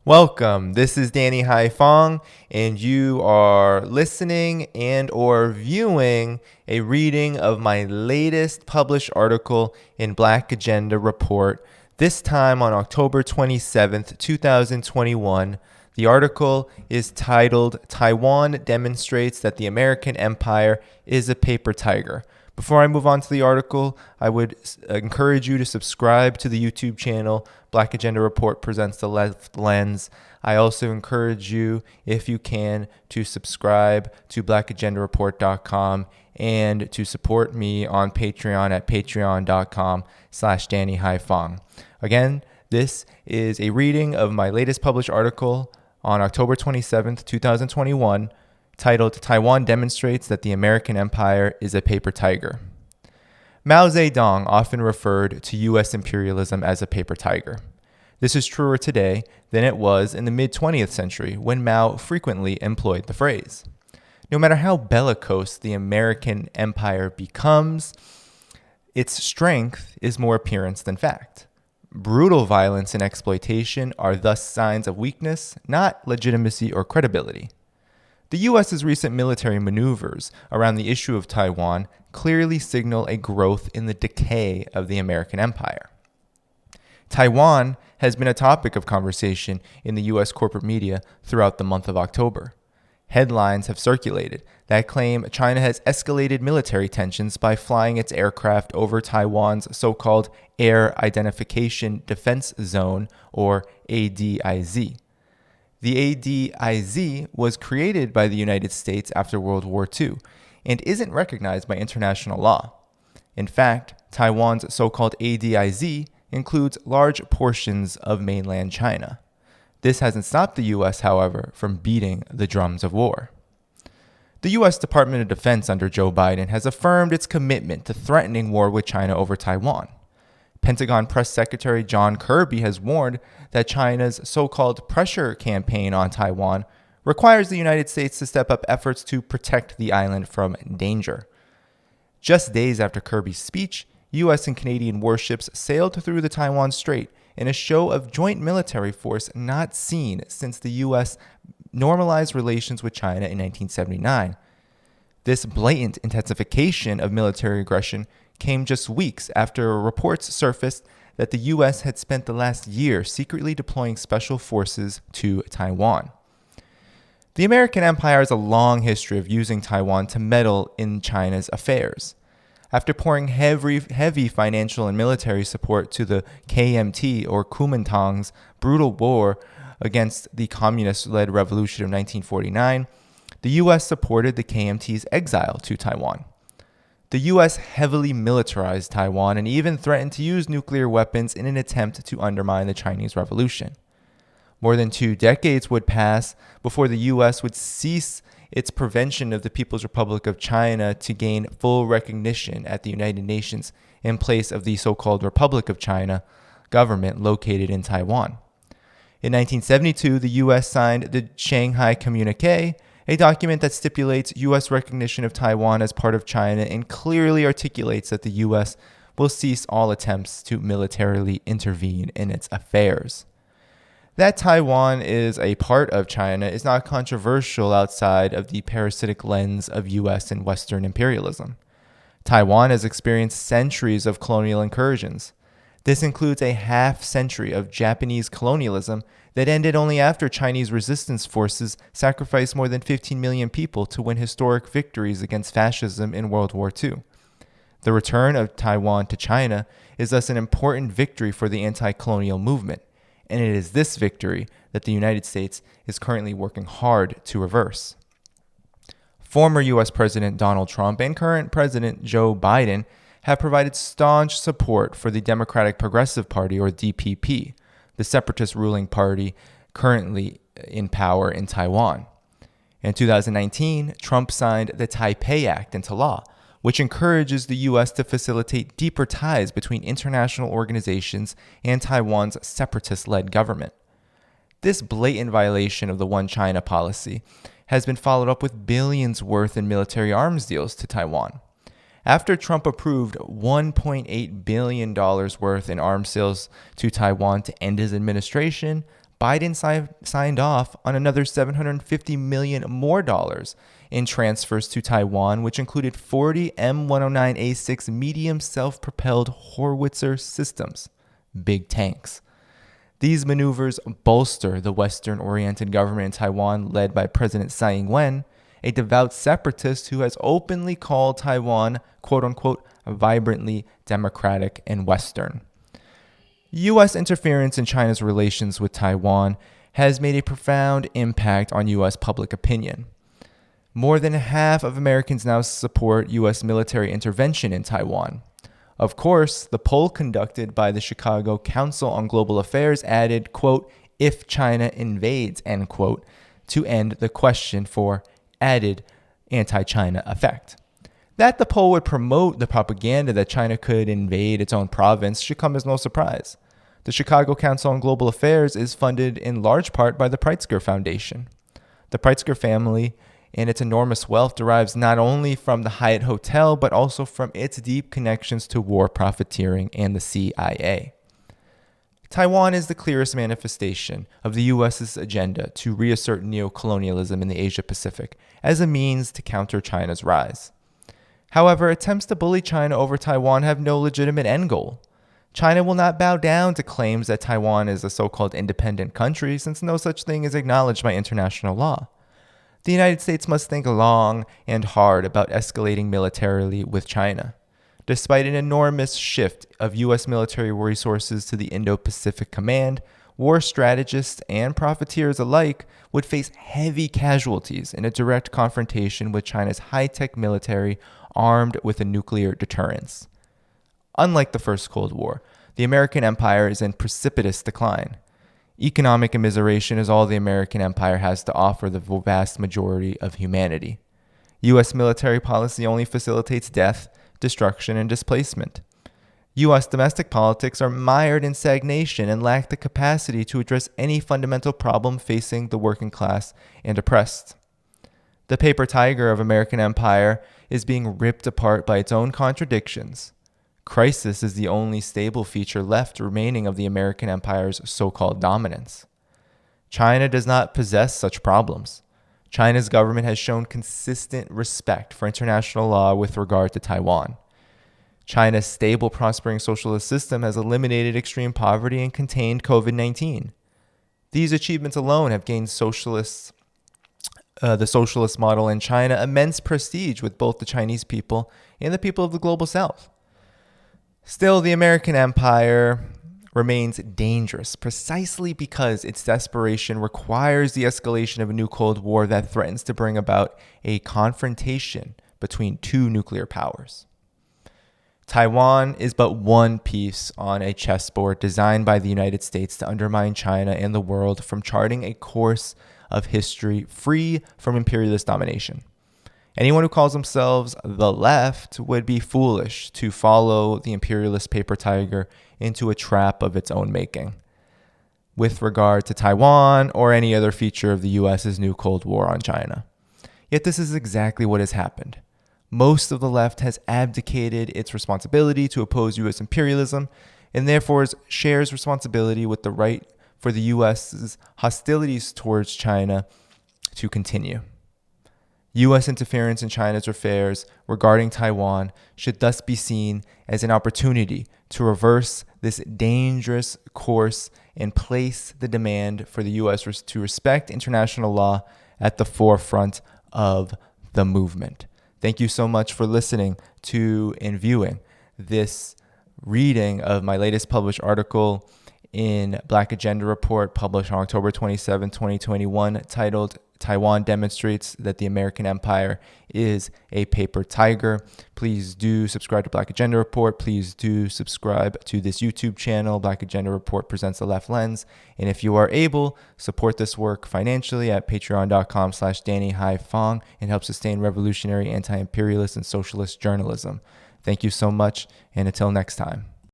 Welcome. This is Danny Haiphong, and you are listening and or viewing a reading of my latest published article in Black Agenda Report, this time on October 27th, 2021. The article is titled, Taiwan Demonstrates That the American Empire is a Paper Tiger. Before I move on to the article, I would encourage you to subscribe to the YouTube channel. Black Agenda Report presents the left lens. I also encourage you, if you can, to subscribe to blackagendareport.com and to support me on Patreon at patreon.com/Danny Haiphong. Again, this is a reading of my latest published article on October 27th, 2021, titled Taiwan Demonstrates That the American Empire is a Paper Tiger. Mao Zedong often referred to U.S. imperialism as a paper tiger. This is truer today than it was in the mid-20th century when Mao frequently employed the phrase. No matter how bellicose the American empire becomes, its strength is more appearance than fact. Brutal violence and exploitation are thus signs of weakness, not legitimacy or credibility. The U.S.'s recent military maneuvers around the issue of Taiwan clearly signal a growth in the decay of the American empire. Taiwan has been a topic of conversation in the U.S. corporate media throughout the month of October. Headlines have circulated that claim China has escalated military tensions by flying its aircraft over Taiwan's so-called Air Identification Defense Zone, or ADIZ. The ADIZ was created by the United States after World War II and isn't recognized by international law. In fact, Taiwan's so-called ADIZ includes large portions of mainland China. This hasn't stopped the U.S., however, from beating the drums of war. The U.S. Department of Defense under Joe Biden has affirmed its commitment to threatening war with China over Taiwan. Pentagon Press Secretary John Kirby has warned that China's so-called pressure campaign on Taiwan requires the United States to step up efforts to protect the island from danger. Just days after Kirby's speech, U.S. and Canadian warships sailed through the Taiwan Strait in a show of joint military force not seen since the U.S. normalized relations with China in 1979. This blatant intensification of military aggression came just weeks after reports surfaced that the U.S. had spent the last year secretly deploying special forces to Taiwan. The American empire has a long history of using Taiwan to meddle in China's affairs. After pouring heavy financial and military support to the KMT, or Kuomintang's, brutal war against the communist-led revolution of 1949, the U.S. supported the KMT's exile to Taiwan. The U.S. heavily militarized Taiwan and even threatened to use nuclear weapons in an attempt to undermine the Chinese Revolution. More than 2 decades would pass before the U.S. would cease its prevention of the People's Republic of China to gain full recognition at the United Nations in place of the so-called Republic of China government located in Taiwan. In 1972, the U.S. signed the Shanghai Communique, a document that stipulates U.S. recognition of Taiwan as part of China and clearly articulates that the U.S. will cease all attempts to militarily intervene in its affairs. That Taiwan is a part of China is not controversial outside of the parasitic lens of U.S. and Western imperialism. Taiwan has experienced centuries of colonial incursions. This includes a half-century of Japanese colonialism that ended only after Chinese resistance forces sacrificed more than 15 million people to win historic victories against fascism in World War II. The return of Taiwan to China is thus an important victory for the anti-colonial movement, and it is this victory that the United States is currently working hard to reverse. Former U.S. President Donald Trump and current President Joe Biden have provided staunch support for the Democratic Progressive Party, or DPP, the separatist ruling party currently in power in Taiwan. In 2019, Trump signed the Taipei Act into law, which encourages the U.S. to facilitate deeper ties between international organizations and Taiwan's separatist-led government. This blatant violation of the One China policy has been followed up with billions worth in military arms deals to Taiwan. After Trump approved $1.8 billion worth in arms sales to Taiwan to end his administration, Biden signed off on another $750 million more in transfers to Taiwan, which included 40 M109A6 medium self-propelled howitzer systems, big tanks. These maneuvers bolster the Western-oriented government in Taiwan led by President Tsai Ing-wen, a devout separatist who has openly called Taiwan, quote-unquote, vibrantly democratic and Western. U.S. interference in China's relations with Taiwan has made a profound impact on U.S. public opinion. More than half of Americans now support U.S. military intervention in Taiwan. Of course, the poll conducted by the Chicago Council on Global Affairs added, quote, if China invades, end quote, to end the question for added anti-China effect. That the poll would promote the propaganda that China could invade its own province should come as no surprise. The Chicago Council on Global Affairs is funded in large part by the Pritzker Foundation. The Pritzker family and its enormous wealth derives not only from the Hyatt Hotel, but also from its deep connections to war profiteering and the CIA. Taiwan is the clearest manifestation of the U.S.'s agenda to reassert neocolonialism in the Asia-Pacific as a means to counter China's rise. However, attempts to bully China over Taiwan have no legitimate end goal. China will not bow down to claims that Taiwan is a so-called independent country, since no such thing is acknowledged by international law. The United States must think long and hard about escalating militarily with China. Despite an enormous shift of U.S. military resources to the Indo-Pacific Command, war strategists and profiteers alike would face heavy casualties in a direct confrontation with China's high-tech military armed with a nuclear deterrence. Unlike the First Cold War, the American empire is in precipitous decline. Economic immiseration is all the American empire has to offer the vast majority of humanity. U.S. military policy only facilitates death, destruction, and displacement. U.S. domestic politics are mired in stagnation and lack the capacity to address any fundamental problem facing the working class and oppressed. The paper tiger of American empire is being ripped apart by its own contradictions. Crisis is the only stable feature left remaining of the American empire's so-called dominance. China does not possess such problems. China's government has shown consistent respect for international law with regard to Taiwan. China's stable, prospering socialist system has eliminated extreme poverty and contained COVID-19. These achievements alone have gained the socialist model in China immense prestige with both the Chinese people and the people of the global south. Still, the American empire remains dangerous precisely because its desperation requires the escalation of a new Cold War that threatens to bring about a confrontation between two nuclear powers. Taiwan is but one piece on a chessboard designed by the United States to undermine China and the world from charting a course of history free from imperialist domination. Anyone who calls themselves the left would be foolish to follow the imperialist paper tiger into a trap of its own making with regard to Taiwan or any other feature of the U.S.'s new Cold War on China. Yet this is exactly what has happened. Most of the left has abdicated its responsibility to oppose U.S. imperialism and therefore shares responsibility with the right for the U.S.'s hostilities towards China to continue. U.S. interference in China's affairs regarding Taiwan should thus be seen as an opportunity to reverse this dangerous course and place the demand for the U.S. to respect international law at the forefront of the movement. Thank you so much for listening to and viewing this reading of my latest published article in Black Agenda Report, published on October 27, 2021, titled Taiwan Demonstrates that the American Empire is a Paper Tiger. Please do subscribe to Black Agenda Report. Please do subscribe to this YouTube channel, Black Agenda Report Presents the Left Lens. And if you are able, support this work financially at patreon.com/Danny Haiphong and help sustain revolutionary, anti-imperialist, and socialist journalism. Thank you so much, and until next time.